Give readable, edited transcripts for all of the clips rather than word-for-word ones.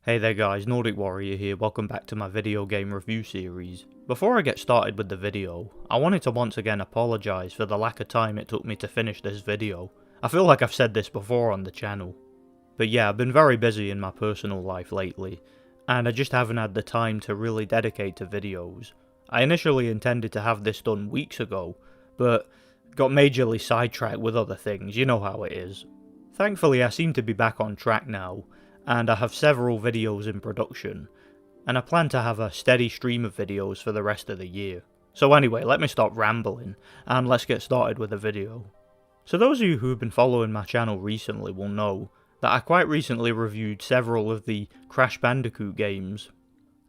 Hey there guys, Nordic Warrior here, welcome back to my video game review series. Before I get started with the video, I wanted to once again apologise for the lack of time it took me to finish this video. I feel like I've said this before on the channel. But yeah, I've been very busy in my personal life lately, and I just haven't had the time to really dedicate to videos. I initially intended to have this done weeks ago, but got majorly sidetracked with other things, you know how it is. Thankfully I seem to be back on track now, and I have several videos in production, and I plan to have a steady stream of videos for the rest of the year. So anyway, let me stop rambling, and let's get started with the video. So those of you who have been following my channel recently will know that I quite recently reviewed several of the Crash Bandicoot games.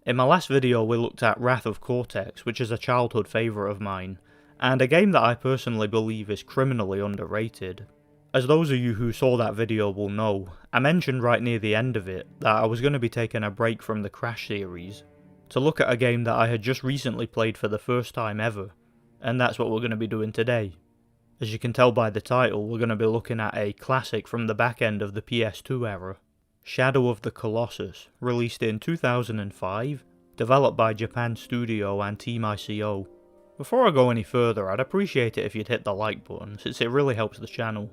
In my last video we looked at Wrath of Cortex, which is a childhood favourite of mine, and a game that I personally believe is criminally underrated. As those of you who saw that video will know, I mentioned right near the end of it that I was going to be taking a break from the Crash series to look at a game that I had just recently played for the first time ever, and that's what we're going to be doing today. As you can tell by the title, we're going to be looking at a classic from the back end of the PS2 era, Shadow of the Colossus, released in 2005, developed by Japan Studio and Team ICO. Before I go any further, I'd appreciate it if you'd hit the like button, since it really helps the channel.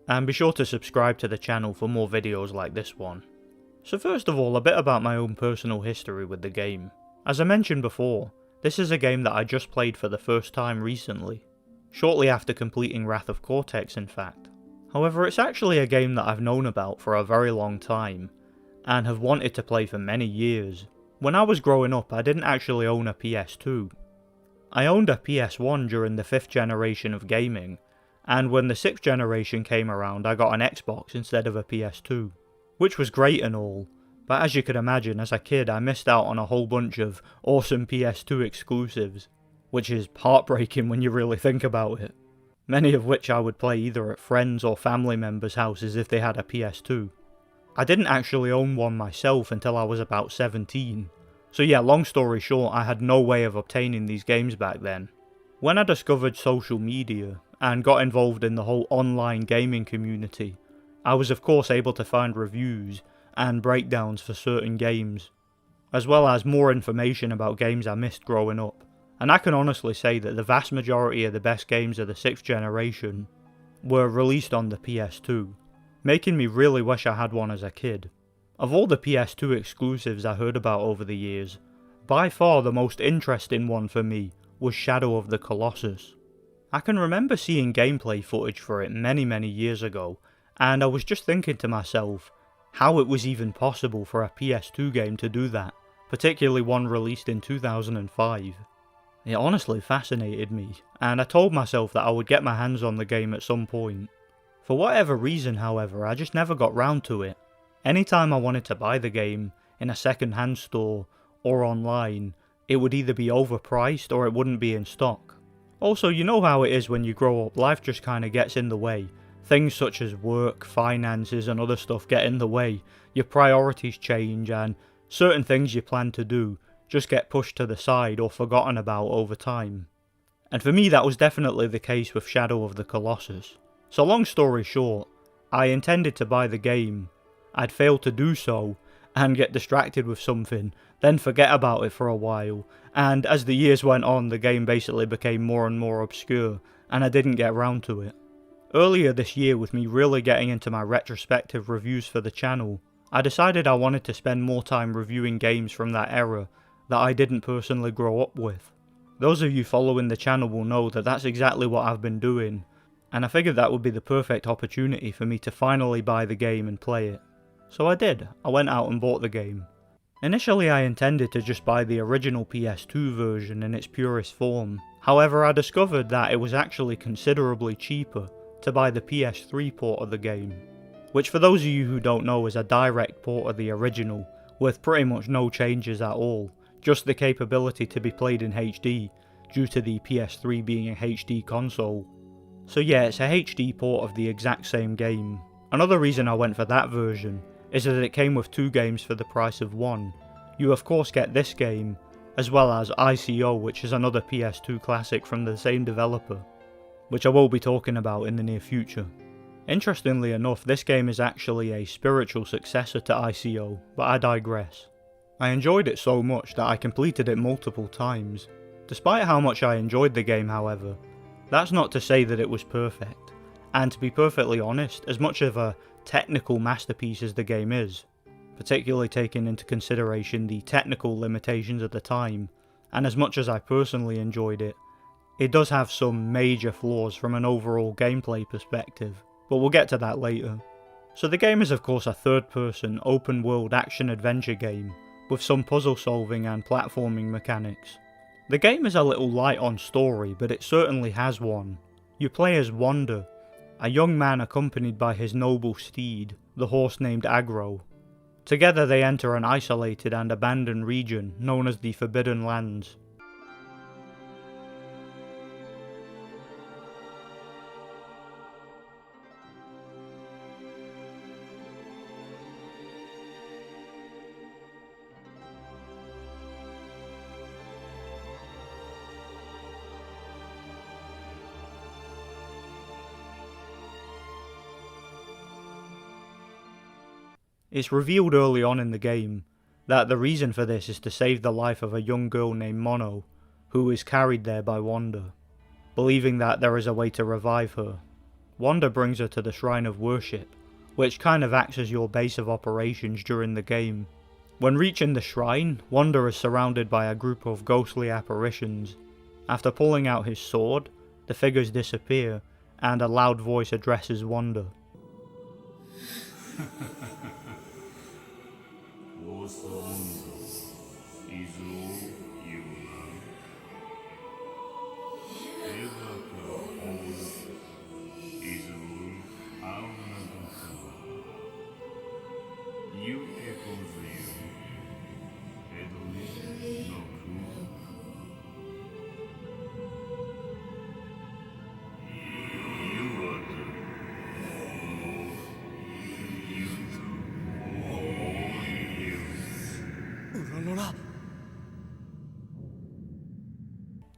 And be sure to subscribe to the channel for more videos like this one. So first of all, a bit about my own personal history with the game. As I mentioned before, this is a game that I just played for the first time recently, shortly after completing Wrath of Cortex in fact. However, it's actually a game that I've known about for a very long time, and have wanted to play for many years. When I was growing up, I didn't actually own a PS2. I owned a PS1 during the 5th generation of gaming, and when the 6th generation came around I got an Xbox instead of a PS2, which was great and all, but as you can imagine, as a kid I missed out on a whole bunch of awesome PS2 exclusives, which is heartbreaking when you really think about it, many of which I would play either at friends or family members' houses if they had a PS2. I didn't actually own one myself until I was about 17, so yeah, long story short, I had no way of obtaining these games back then. When I discovered social media, and got involved in the whole online gaming community, I was of course able to find reviews and breakdowns for certain games, as well as more information about games I missed growing up, and I can honestly say that the vast majority of the best games of the 6th generation were released on the PS2, making me really wish I had one as a kid. Of all the PS2 exclusives I heard about over the years, by far the most interesting one for me was Shadow of the Colossus. I can remember seeing gameplay footage for it many years ago, and I was just thinking to myself how it was even possible for a PS2 game to do that, particularly one released in 2005. It honestly fascinated me, and I told myself that I would get my hands on the game at some point. For whatever reason, however, I just never got round to it. Anytime I wanted to buy the game, in a second-hand store or online, it would either be overpriced or it wouldn't be in stock. Also, you know how it is when you grow up, life just kinda gets in the way. Things such as work, finances and other stuff get in the way, your priorities change, and certain things you plan to do just get pushed to the side or forgotten about over time. And for me that was definitely the case with Shadow of the Colossus. So long story short, I intended to buy the game, I'd failed to do so, and get distracted with something then forget about it for a while, and as the years went on the game basically became more and more obscure, and I didn't get round to it. Earlier this year, with me really getting into my retrospective reviews for the channel, I decided I wanted to spend more time reviewing games from that era that I didn't personally grow up with. Those of you following the channel will know that that's exactly what I've been doing, and I figured that would be the perfect opportunity for me to finally buy the game and play it. So I did. I went out and bought the game. Initially I intended to just buy the original PS2 version in its purest form, however I discovered that it was actually considerably cheaper to buy the PS3 port of the game, which for those of you who don't know is a direct port of the original, with pretty much no changes at all, just the capability to be played in HD, due to the PS3 being a HD console. So yeah, it's a HD port of the exact same game. Another reason I went for that version is that it came with 2 games for the price of 1. You of course get this game, as well as ICO, which is another PS2 classic from the same developer, which I will be talking about in the near future. Interestingly enough, this game is actually a spiritual successor to ICO, but I digress. I enjoyed it so much that I completed it multiple times. Despite how much I enjoyed the game, however, that's not to say that it was perfect, and to be perfectly honest, as much of a technical masterpiece as the game is, particularly taking into consideration the technical limitations at the time, and as much as I personally enjoyed it, it does have some major flaws from an overall gameplay perspective, but we'll get to that later. So the game is of course a third-person, open-world action-adventure game, with some puzzle solving and platforming mechanics. The game is a little light on story, but it certainly has one. You play as Wander, a young man accompanied by his noble steed, the horse named Agro. Together they enter an isolated and abandoned region known as the Forbidden Lands. It's revealed early on in the game that the reason for this is to save the life of a young girl named Mono, who is carried there by Wander, believing that there is a way to revive her. Wander brings her to the Shrine of Worship, which kind of acts as your base of operations during the game. When reaching the shrine, Wander is surrounded by a group of ghostly apparitions. After pulling out his sword, the figures disappear, and a loud voice addresses Wander.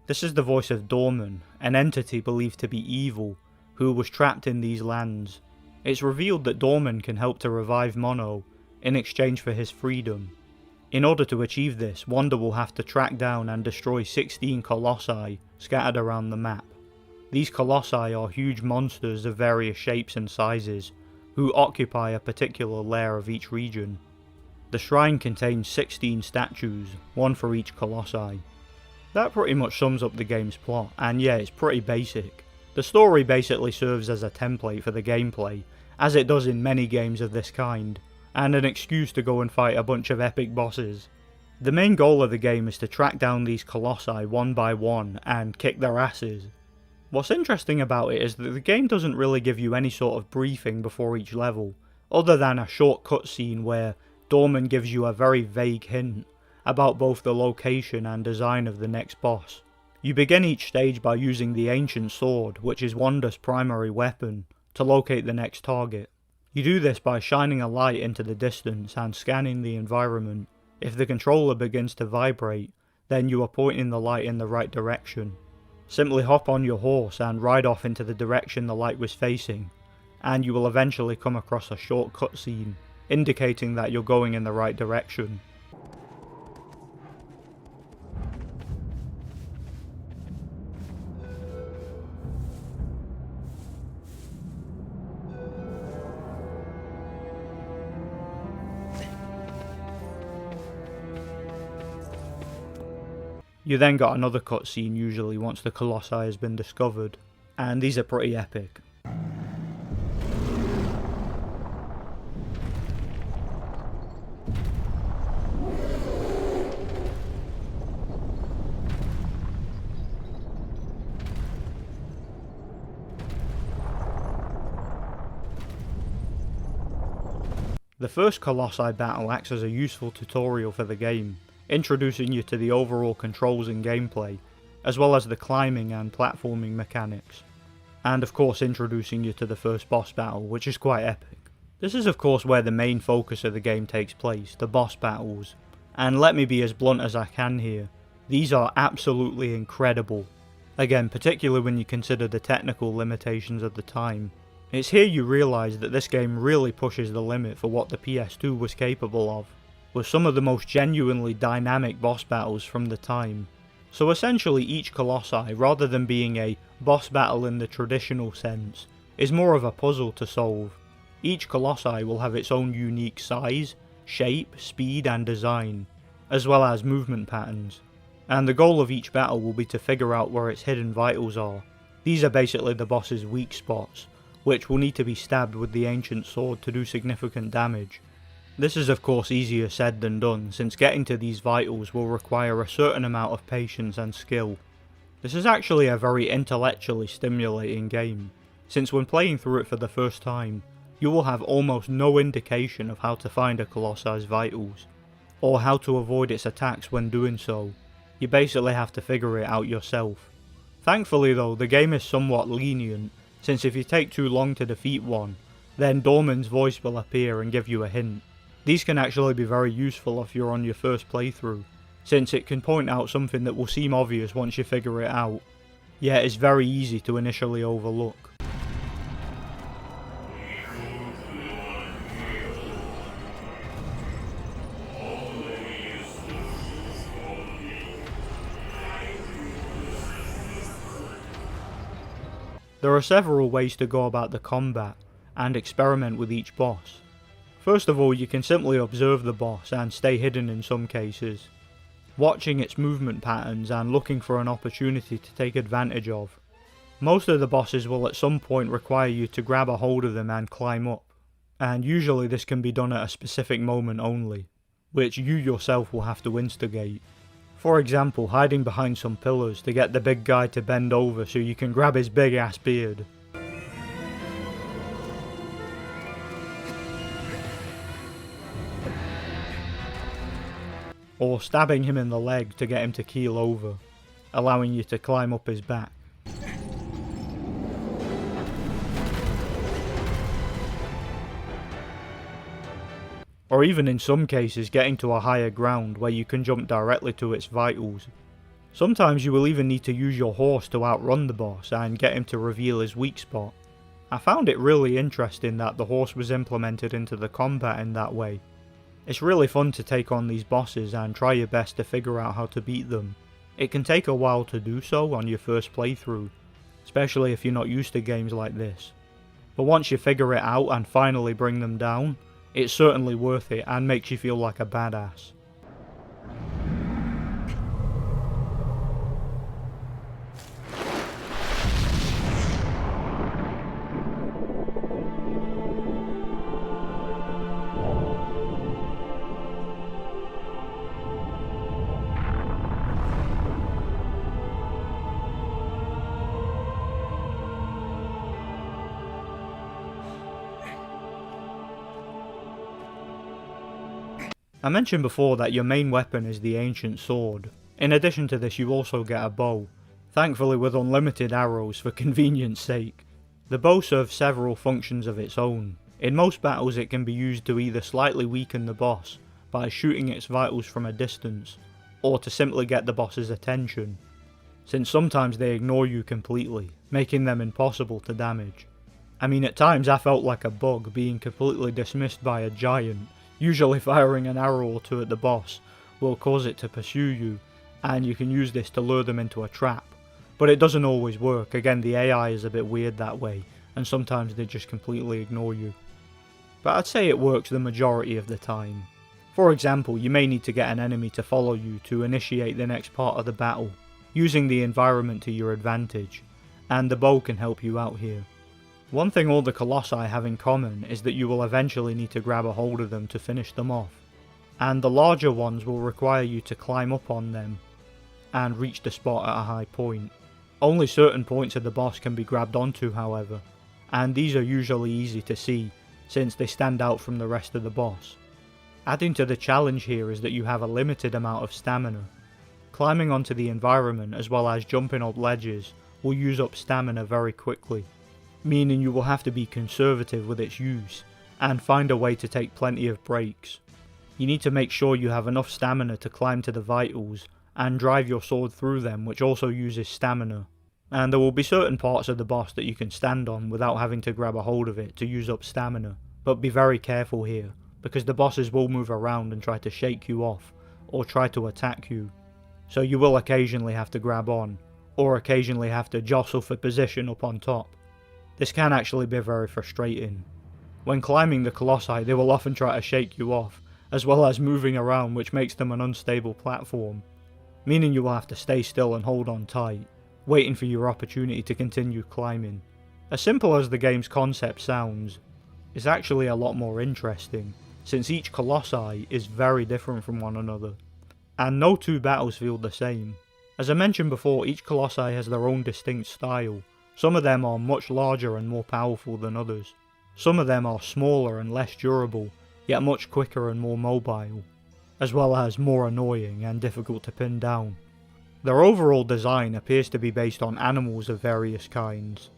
This is the voice of Dorman, an entity believed to be evil, who was trapped in these lands. It's revealed that Dorman can help to revive Mono, in exchange for his freedom. In order to achieve this, Wander will have to track down and destroy 16 Colossi scattered around the map. These Colossi are huge monsters of various shapes and sizes, who occupy a particular layer of each region. The shrine contains 16 statues, one for each Colossi. That pretty much sums up the game's plot, and yeah, it's pretty basic. The story basically serves as a template for the gameplay, as it does in many games of this kind, and an excuse to go and fight a bunch of epic bosses. The main goal of the game is to track down these Colossi one by one and kick their asses. What's interesting about it is that the game doesn't really give you any sort of briefing before each level, other than a short cutscene where Dorman gives you a very vague hint about both the location and design of the next boss. You begin each stage by using the ancient sword, which is Wander's primary weapon, to locate the next target. You do this by shining a light into the distance and scanning the environment. If the controller begins to vibrate, then you are pointing the light in the right direction. Simply hop on your horse and ride off into the direction the light was facing, and you will eventually come across a short cutscene, indicating that you're going in the right direction. You then got another cutscene usually once the Colossi has been discovered, and these are pretty epic. The first Colossi battle acts as a useful tutorial for the game, introducing you to the overall controls and gameplay, as well as the climbing and platforming mechanics. And of course introducing you to the first boss battle, which is quite epic. This is of course where the main focus of the game takes place, the boss battles. And let me be as blunt as I can here, these are absolutely incredible. Again, particularly when you consider the technical limitations of the time. It's here you realise that this game really pushes the limit for what the PS2 was capable of, with some of the most genuinely dynamic boss battles from the time. So essentially each Colossi, rather than being a boss battle in the traditional sense, is more of a puzzle to solve. Each Colossi will have its own unique size, shape, speed and design, as well as movement patterns. And the goal of each battle will be to figure out where its hidden vitals are. These are basically the boss's weak spots, which will need to be stabbed with the ancient sword to do significant damage. This is of course easier said than done, since getting to these vitals will require a certain amount of patience and skill. This is actually a very intellectually stimulating game, since when playing through it for the first time, you will have almost no indication of how to find a Colossi's vitals, or how to avoid its attacks when doing so. You basically have to figure it out yourself. Thankfully though, the game is somewhat lenient, since if you take too long to defeat one, then Dorman's voice will appear and give you a hint. These can actually be very useful if you're on your first playthrough, since it can point out something that will seem obvious once you figure it out, yet is very easy to initially overlook. There are several ways to go about the combat, and experiment with each boss. First of all, you can simply observe the boss and stay hidden in some cases, watching its movement patterns and looking for an opportunity to take advantage of. Most of the bosses will at some point require you to grab a hold of them and climb up, and usually this can be done at a specific moment only, which you yourself will have to instigate. For example, hiding behind some pillars to get the big guy to bend over so you can grab his big ass beard. Or stabbing him in the leg to get him to keel over, allowing you to climb up his back. Or even in some cases getting to a higher ground where you can jump directly to its vitals. Sometimes you will even need to use your horse to outrun the boss and get him to reveal his weak spot. I found it really interesting that the horse was implemented into the combat in that way. It's really fun to take on these bosses and try your best to figure out how to beat them. It can take a while to do so on your first playthrough, especially if you're not used to games like this. But once you figure it out and finally bring them down, it's certainly worth it and makes you feel like a badass. I mentioned before that your main weapon is the ancient sword. In addition to this you also get a bow, thankfully with unlimited arrows for convenience sake. The bow serves several functions of its own. In most battles it can be used to either slightly weaken the boss by shooting its vitals from a distance, or to simply get the boss's attention, since sometimes they ignore you completely, making them impossible to damage. I mean, at times I felt like a bug being completely dismissed by a giant. Usually firing an arrow or two at the boss will cause it to pursue you, and you can use this to lure them into a trap. But it doesn't always work. Again, the AI is a bit weird that way, and sometimes they just completely ignore you. But I'd say it works the majority of the time. For example, you may need to get an enemy to follow you to initiate the next part of the battle, using the environment to your advantage, and the bow can help you out here. One thing all the Colossi have in common is that you will eventually need to grab a hold of them to finish them off, and the larger ones will require you to climb up on them and reach the spot at a high point. Only certain points of the boss can be grabbed onto, however, and these are usually easy to see since they stand out from the rest of the boss. Adding to the challenge here is that you have a limited amount of stamina. Climbing onto the environment as well as jumping up ledges will use up stamina very quickly, meaning you will have to be conservative with its use and find a way to take plenty of breaks. You need to make sure you have enough stamina to climb to the vitals and drive your sword through them, which also uses stamina. And there will be certain parts of the boss that you can stand on without having to grab a hold of it to use up stamina, but be very careful here, because the bosses will move around and try to shake you off, or try to attack you. So you will occasionally have to grab on, or occasionally have to jostle for position up on top. This can actually be very frustrating. When climbing the Colossi, they will often try to shake you off, as well as moving around, which makes them an unstable platform, meaning you will have to stay still and hold on tight, waiting for your opportunity to continue climbing. As simple as the game's concept sounds, it's actually a lot more interesting, since each Colossi is very different from one another, and no two battles feel the same. As I mentioned before, each Colossi has their own distinct style. Some of them are much larger and more powerful than others. Some of them are smaller and less durable, yet much quicker and more mobile, as well as more annoying and difficult to pin down. Their overall design appears to be based on animals of various kinds,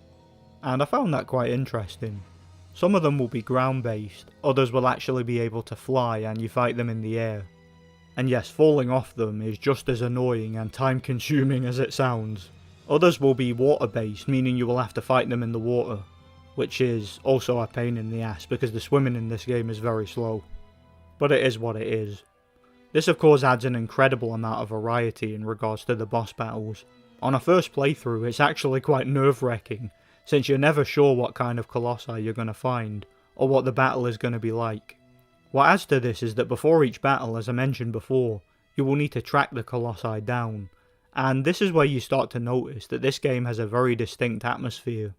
and I found that quite interesting. Some of them will be ground based, others will actually be able to fly and you fight them in the air. And yes, falling off them is just as annoying and time consuming as it sounds. Others will be water based, meaning you will have to fight them in the water, which is also a pain in the ass because the swimming in this game is very slow. But it is what it is. This of course adds an incredible amount of variety in regards to the boss battles. On a first playthrough, it's actually quite nerve-wracking, since you're never sure what kind of Colossi you're going to find, or what the battle is going to be like. What adds to this is that before each battle, as I mentioned before, you will need to track the Colossi down, and this is where you start to notice that this game has a very distinct atmosphere.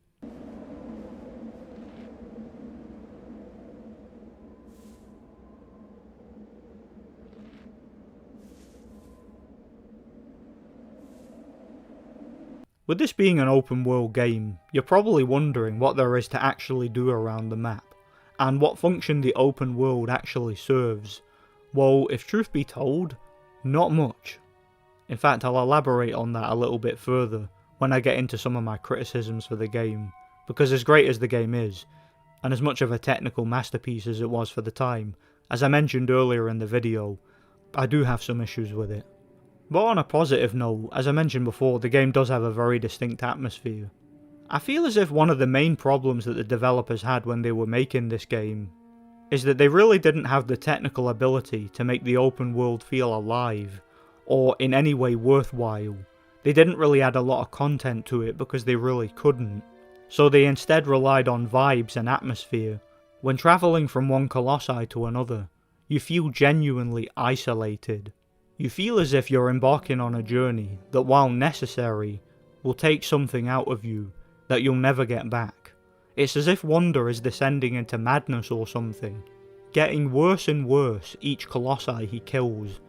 With this being an open world game, you're probably wondering what there is to actually do around the map, and what function the open world actually serves. Well, if truth be told, not much. In fact, I'll elaborate on that a little bit further when I get into some of my criticisms for the game, because as great as the game is, and as much of a technical masterpiece as it was for the time, as I mentioned earlier in the video, I do have some issues with it. But on a positive note, as I mentioned before, the game does have a very distinct atmosphere. I feel as if one of the main problems that the developers had when they were making this game is that they really didn't have the technical ability to make the open world feel alive, or in any way worthwhile. They didn't really add a lot of content to it because they really couldn't, so they instead relied on vibes and atmosphere. When travelling from one Colossi to another, you feel genuinely isolated. You feel as if you're embarking on a journey that, while necessary, will take something out of you that you'll never get back. It's as if wonder is descending into madness or something, getting worse and worse each Colossi he kills,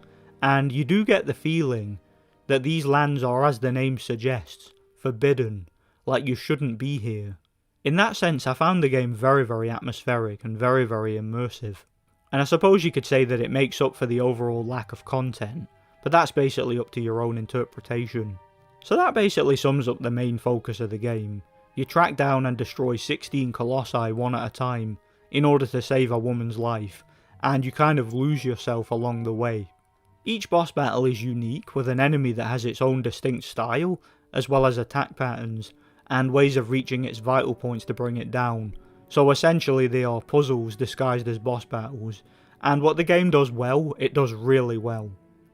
and you do get the feeling that these lands are, as the name suggests, forbidden, like you shouldn't be here. In that sense, I found the game very, very atmospheric and very, very immersive. And I suppose you could say that it makes up for the overall lack of content, but that's basically up to your own interpretation. So that basically sums up the main focus of the game. You track down and destroy 16 Colossi one at a time in order to save a woman's life, and you kind of lose yourself along the way. Each boss battle is unique, with an enemy that has its own distinct style, as well as attack patterns, and ways of reaching its vital points to bring it down. So essentially they are puzzles disguised as boss battles, and what the game does well, it does really well.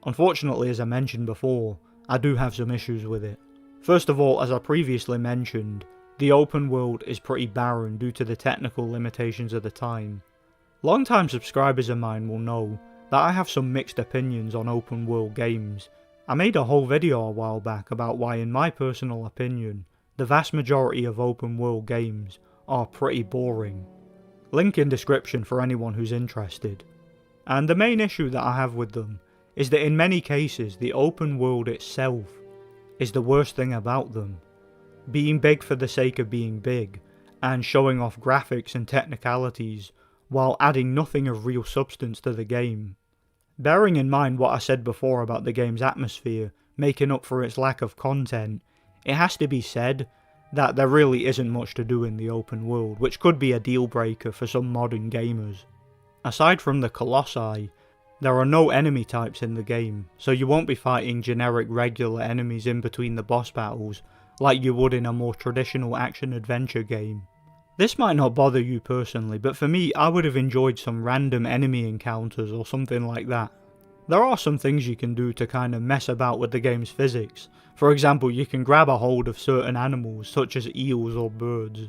Unfortunately, as I mentioned before, I do have some issues with it. First of all, as I previously mentioned, the open world is pretty barren due to the technical limitations of the time. Long-time subscribers of mine will know that I have some mixed opinions on open world games. I made a whole video a while back about why, in my personal opinion, the vast majority of open world games are pretty boring. Link in description for anyone who's interested. And the main issue that I have with them is that in many cases the open world itself is the worst thing about them. Being big for the sake of being big, and showing off graphics and technicalities while adding nothing of real substance to the game. Bearing in mind what I said before about the game's atmosphere making up for its lack of content, it has to be said that there really isn't much to do in the open world, which could be a deal breaker for some modern gamers. Aside from the Colossi, there are no enemy types in the game, so you won't be fighting generic regular enemies in between the boss battles like you would in a more traditional action-adventure game. This might not bother you personally, but for me, I would have enjoyed some random enemy encounters or something like that. There are some things you can do to kind of mess about with the game's physics. For example, you can grab a hold of certain animals such as eels or birds.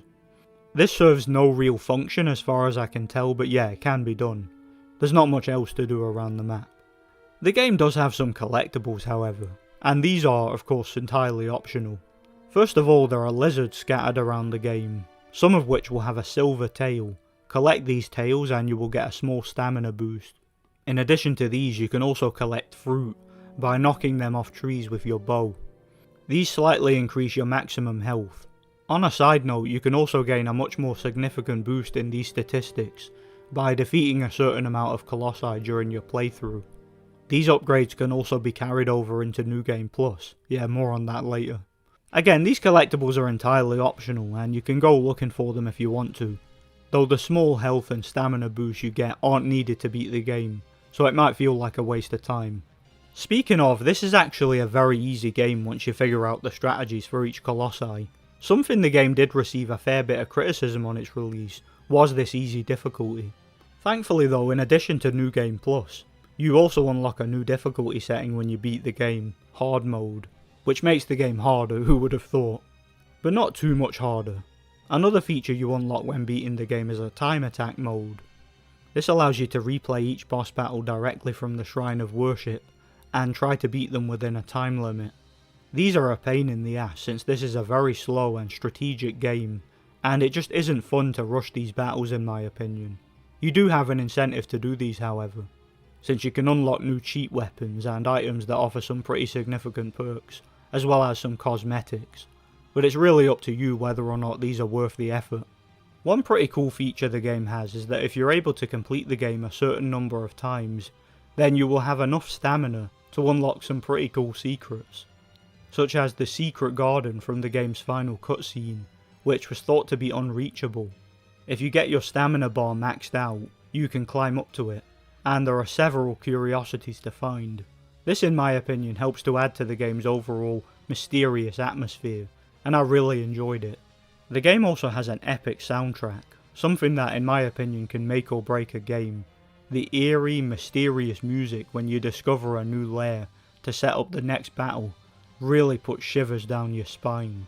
This serves no real function as far as I can tell, but yeah, it can be done. There's not much else to do around the map. The game does have some collectibles however, and these are of course entirely optional. First of all, there are lizards scattered around the game, some of which will have a silver tail. Collect these tails and you will get a small stamina boost. In addition to these, you can also collect fruit by knocking them off trees with your bow. These slightly increase your maximum health. On a side note, you can also gain a much more significant boost in these statistics by defeating a certain amount of Colossi during your playthrough. These upgrades can also be carried over into New Game Plus, yeah, more on that later. Again, these collectibles are entirely optional and you can go looking for them if you want to, though the small health and stamina boosts you get aren't needed to beat the game, so it might feel like a waste of time. Speaking of, this is actually a very easy game once you figure out the strategies for each Colossi. Something the game did receive a fair bit of criticism on its release was this easy difficulty. Thankfully though, in addition to New Game Plus, you also unlock a new difficulty setting when you beat the game, Hard Mode, which makes the game harder, who would have thought, but not too much harder. Another feature you unlock when beating the game is a Time Attack mode. This allows you to replay each boss battle directly from the Shrine of Worship and try to beat them within a time limit. These are a pain in the ass since this is a very slow and strategic game, and it just isn't fun to rush these battles in my opinion. You do have an incentive to do these however, since you can unlock new cheat weapons and items that offer some pretty significant perks, as well as some cosmetics, but it's really up to you whether or not these are worth the effort. One pretty cool feature the game has is that if you're able to complete the game a certain number of times, then you will have enough stamina to unlock some pretty cool secrets, such as the secret garden from the game's final cutscene, which was thought to be unreachable. If you get your stamina bar maxed out, you can climb up to it, and there are several curiosities to find. This in my opinion helps to add to the game's overall mysterious atmosphere, and I really enjoyed it. The game also has an epic soundtrack, something that in my opinion can make or break a game. The eerie, mysterious music when you discover a new lair to set up the next battle really puts shivers down your spine.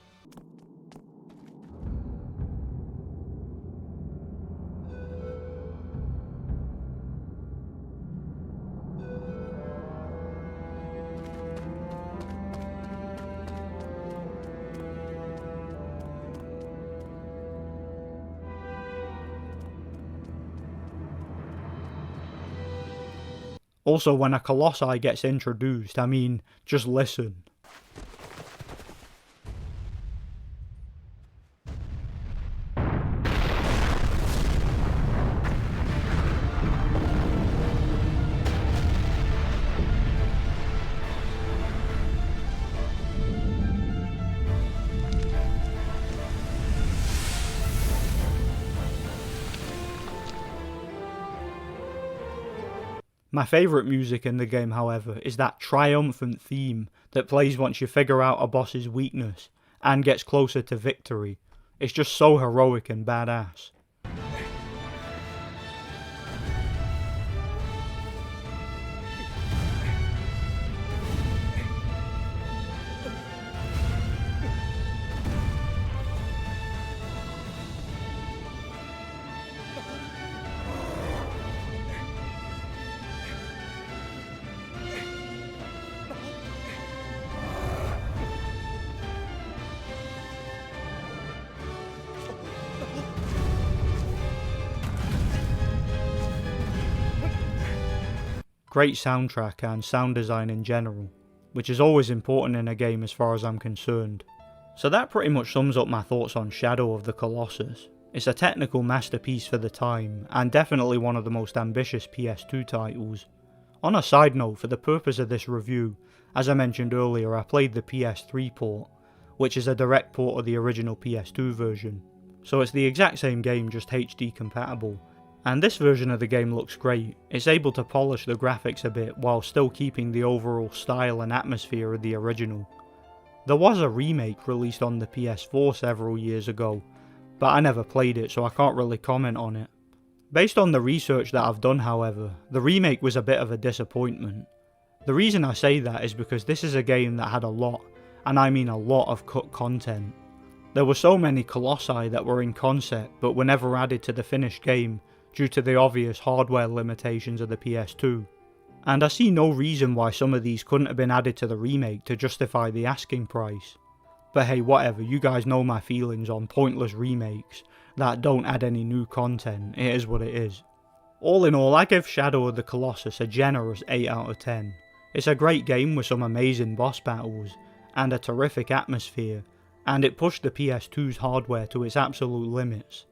Also, when a Colossi gets introduced, I mean, just listen. My favourite music in the game, however, is that triumphant theme that plays once you figure out a boss's weakness and gets closer to victory. It's just so heroic and badass. great soundtrack and sound design in general, which is always important in a game as far as I'm concerned. So that pretty much sums up my thoughts on Shadow of the Colossus. It's a technical masterpiece for the time, and definitely one of the most ambitious PS2 titles. On a side note, for the purpose of this review, as I mentioned earlier, I played the PS3 port, which is a direct port of the original PS2 version. So it's the exact same game, just HD compatible. And this version of the game looks great. It's able to polish the graphics a bit while still keeping the overall style and atmosphere of the original. There was a remake released on the PS4 several years ago, but I never played it, so I can't really comment on it. Based on the research that I've done, however, the remake was a bit of a disappointment. The reason I say that is because this is a game that had a lot, and I mean a lot, of cut content. There were so many Colossi that were in concept but were never added to the finished game due to the obvious hardware limitations of the PS2. And I see no reason why some of these couldn't have been added to the remake to justify the asking price. But hey, whatever, you guys know my feelings on pointless remakes that don't add any new content. It is what it is. All in all, I give Shadow of the Colossus a generous 8 out of 10. It's a great game with some amazing boss battles and a terrific atmosphere, and it pushed the PS2's hardware to its absolute limits.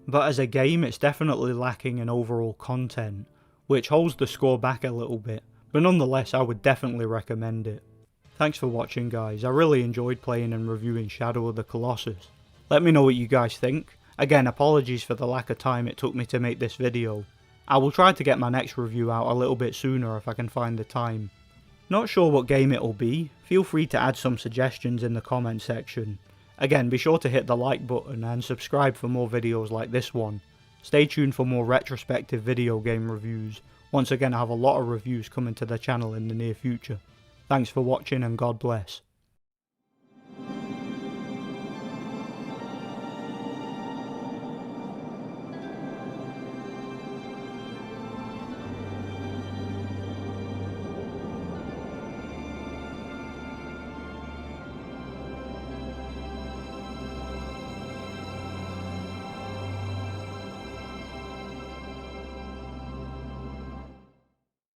But as a game, it's definitely lacking in overall content, which holds the score back a little bit, but nonetheless I would definitely recommend it. Thanks for watching, guys. I really enjoyed playing and reviewing Shadow of the Colossus. Let me know what you guys think. Again, apologies for the lack of time it took me to make this video. I will try to get my next review out a little bit sooner if I can find the time. Not sure what game it'll be. Feel free to add some suggestions in the comment section. Again, be sure to hit the like button and subscribe for more videos like this one. Stay tuned for more retrospective video game reviews. Once again, I have a lot of reviews coming to the channel in the near future. Thanks for watching and God bless.